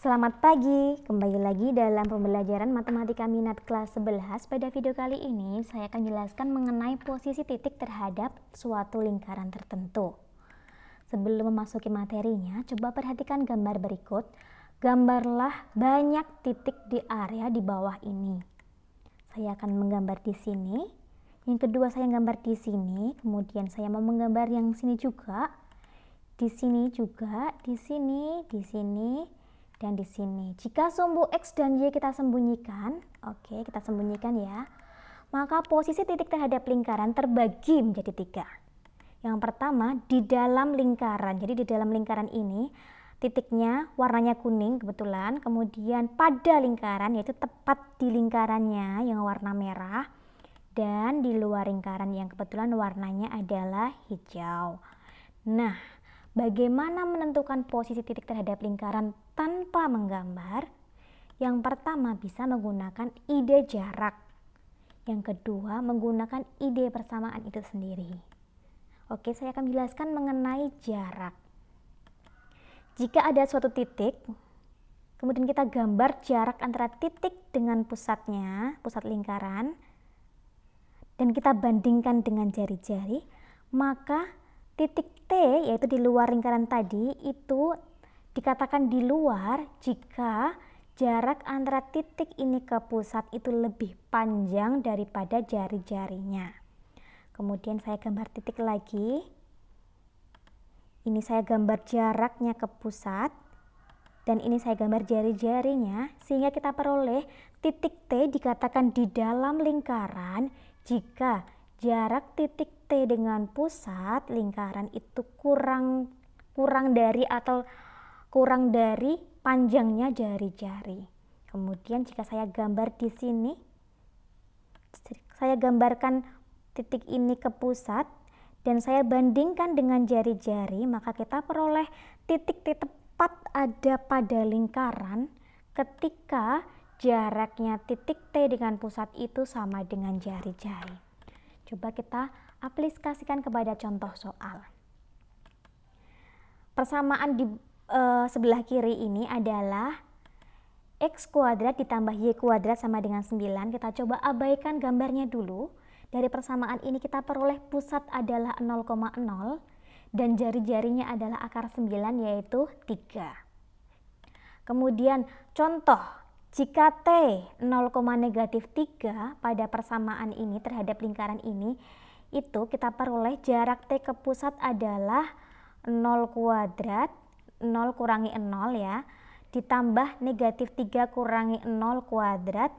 Selamat pagi, kembali lagi dalam pembelajaran Matematika Minat kelas 11. Pada video kali ini saya akan jelaskan mengenai posisi titik terhadap suatu lingkaran tertentu. Sebelum memasuki materinya, coba perhatikan gambar berikut. Gambarlah banyak titik di area di bawah ini. Saya akan menggambar di sini. Yang kedua saya gambar di sini, kemudian saya mau menggambar yang sini juga. Di sini juga, di sini, dan di sini. Jika sumbu X dan Y kita sembunyikan, oke, kita sembunyikan ya, maka posisi titik terhadap lingkaran terbagi menjadi 3. Yang pertama, di dalam lingkaran. Jadi di dalam lingkaran ini, titiknya warnanya kuning kebetulan, kemudian pada lingkaran, yaitu tepat di lingkarannya yang warna merah, dan di luar lingkaran yang kebetulan warnanya adalah hijau. Nah, bagaimana menentukan posisi titik terhadap lingkaran tanpa menggambar? Yang pertama bisa menggunakan ide jarak. Yang kedua menggunakan ide persamaan itu sendiri. Oke, saya akan menjelaskan mengenai jarak. Jika ada suatu titik, kemudian kita gambar jarak antara titik dengan pusatnya, pusat lingkaran, dan kita bandingkan dengan jari-jari, maka titik T, yaitu di luar lingkaran tadi, itu dikatakan di luar jika jarak antara titik ini ke pusat itu lebih panjang daripada jari-jarinya. Kemudian saya gambar titik lagi. Ini saya gambar jaraknya ke pusat, dan ini saya gambar jari-jarinya, sehingga kita peroleh titik T dikatakan di dalam lingkaran jika jarak titik T dengan pusat lingkaran itu kurang dari panjangnya jari-jari. Kemudian jika saya gambar di sini, saya gambarkan titik ini ke pusat dan saya bandingkan dengan jari-jari, maka kita peroleh titik T tepat ada pada lingkaran ketika jaraknya titik T dengan pusat itu sama dengan jari-jari. Coba kita aplikasikan kepada contoh soal. Persamaan di sebelah kiri ini adalah X kuadrat ditambah Y kuadrat sama dengan 9. Kita coba abaikan gambarnya dulu. Dari persamaan ini kita peroleh pusat adalah 0,0 dan jari-jarinya adalah akar 9 yaitu 3. Kemudian contoh, jika T 0,-3 pada persamaan ini terhadap lingkaran ini, itu kita peroleh jarak T ke pusat adalah 0 kuadrat, 0 kurangi 0 ya, ditambah -3 kurangi 0 kuadrat,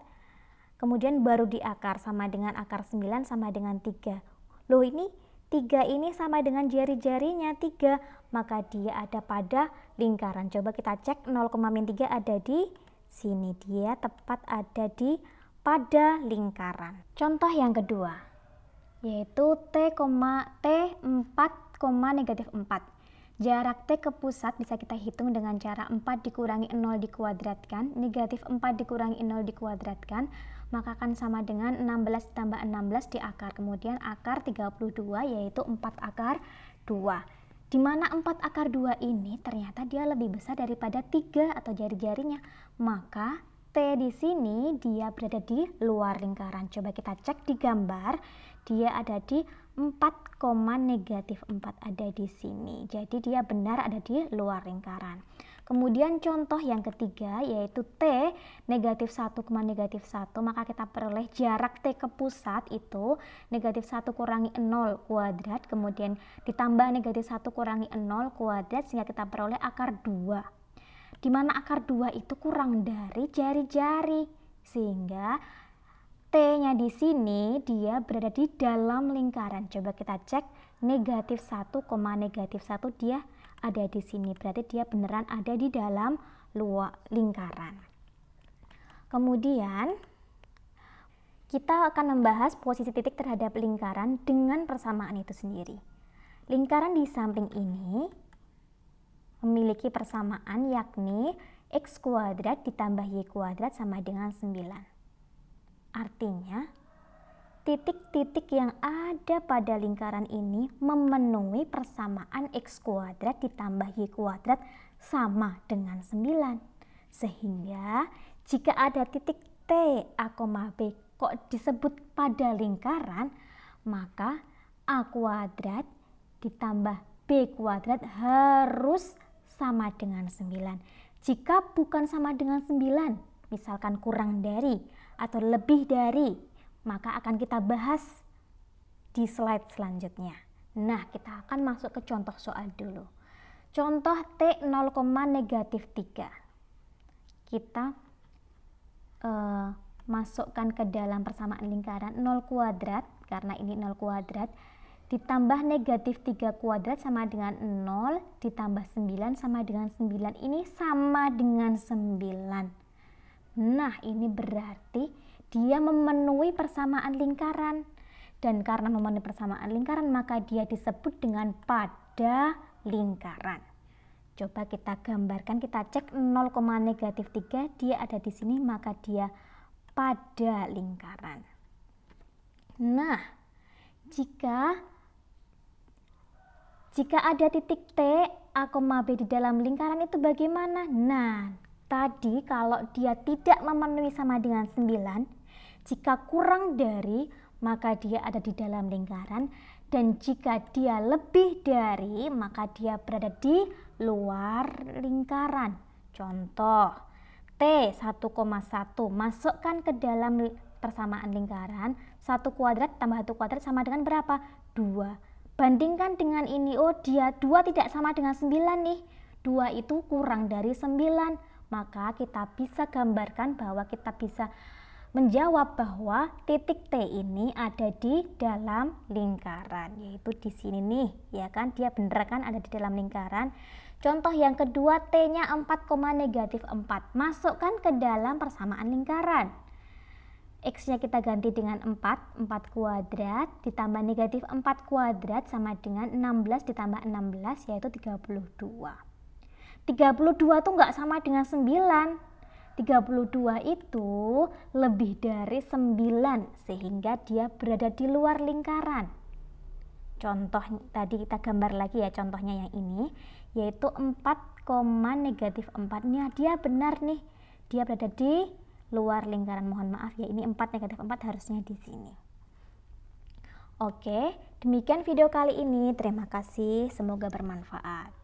kemudian baru di akar sama dengan akar 9 sama dengan 3. Loh, ini 3 ini sama dengan jari-jarinya 3, maka dia ada pada lingkaran. Coba kita cek 0,-3 ada di sini, dia tepat ada di pada lingkaran. Contoh yang kedua, yaitu T 4,-4. Jarak T ke pusat bisa kita hitung dengan cara 4 dikurangi 0 dikuadratkan, -4 dikurangi 0 dikuadratkan, maka akan sama dengan 16 ditambah 16 di akar, kemudian akar 32 yaitu 4 akar 2. Di mana 4 akar 2 ini ternyata dia lebih besar daripada 3 atau jari-jarinya, maka T di sini dia berada di luar lingkaran. Coba kita cek di gambar, dia ada di 4,-4 ada di sini. Jadi dia benar ada di luar lingkaran. Kemudian contoh yang ketiga yaitu T -1,-1, maka kita peroleh jarak T ke pusat itu -1 kurangi 0 kuadrat, kemudian ditambah -1 kurangi 0 kuadrat, sehingga kita peroleh akar 2. Di mana akar 2 itu kurang dari jari-jari, sehingga T-nya di sini dia berada di dalam lingkaran. Coba kita cek -1, dia ada di sini. Berarti dia beneran ada di dalam luar lingkaran. Kemudian kita akan membahas posisi titik terhadap lingkaran dengan persamaan itu sendiri. Lingkaran di samping ini memiliki persamaan yakni X kuadrat ditambah Y kuadrat sama dengan 9. Artinya, titik-titik yang ada pada lingkaran ini memenuhi persamaan X kuadrat ditambah Y kuadrat sama dengan 9. Sehingga jika ada titik T, A, B kok disebut pada lingkaran, maka A kuadrat ditambah B kuadrat harus sama dengan 9. Jika bukan sama dengan 9, misalkan kurang dari atau lebih dari, maka akan kita bahas di slide selanjutnya. Nah, kita akan masuk ke contoh soal dulu. Contoh T 0,-3. Kita masukkan ke dalam persamaan lingkaran 0 kuadrat, karena ini 0 kuadrat, ditambah -3 kuadrat sama dengan 0, ditambah 9 sama dengan 9. Ini sama dengan 9. Nah, ini berarti dia memenuhi persamaan lingkaran. Dan karena memenuhi persamaan lingkaran, maka dia disebut dengan pada lingkaran. Coba kita gambarkan, kita cek 0,-3, dia ada di sini, maka dia pada lingkaran. Nah, jika ada titik T, A, B di dalam lingkaran itu bagaimana? Nah, tadi kalau dia tidak memenuhi sama dengan 9, jika kurang dari, maka dia ada di dalam lingkaran, dan jika dia lebih dari, maka dia berada di luar lingkaran. Contoh, T 1,1 masukkan ke dalam persamaan lingkaran, 1 kuadrat tambah 1 kuadrat sama dengan berapa? 2. Bandingkan dengan ini, oh dia 2 tidak sama dengan 9 nih, 2 itu kurang dari 9, maka kita bisa gambarkan bahwa kita bisa menjawab bahwa titik T ini ada di dalam lingkaran, yaitu di sini nih, ya kan, dia bener kan ada di dalam lingkaran. Contoh yang kedua, T-nya 4,-4, masukkan ke dalam persamaan lingkaran. X-nya kita ganti dengan 4 kuadrat ditambah -4 kuadrat sama dengan 16 ditambah 16, yaitu 32. 32 tuh nggak sama dengan 9. 32 itu lebih dari 9, sehingga dia berada di luar lingkaran. Contoh tadi kita gambar lagi ya, contohnya yang ini, yaitu 4,-4. Dia benar nih, dia berada di luar lingkaran. Mohon maaf ya, ini 4,-4 harusnya di sini. Oke, demikian video kali ini. Terima kasih, semoga bermanfaat.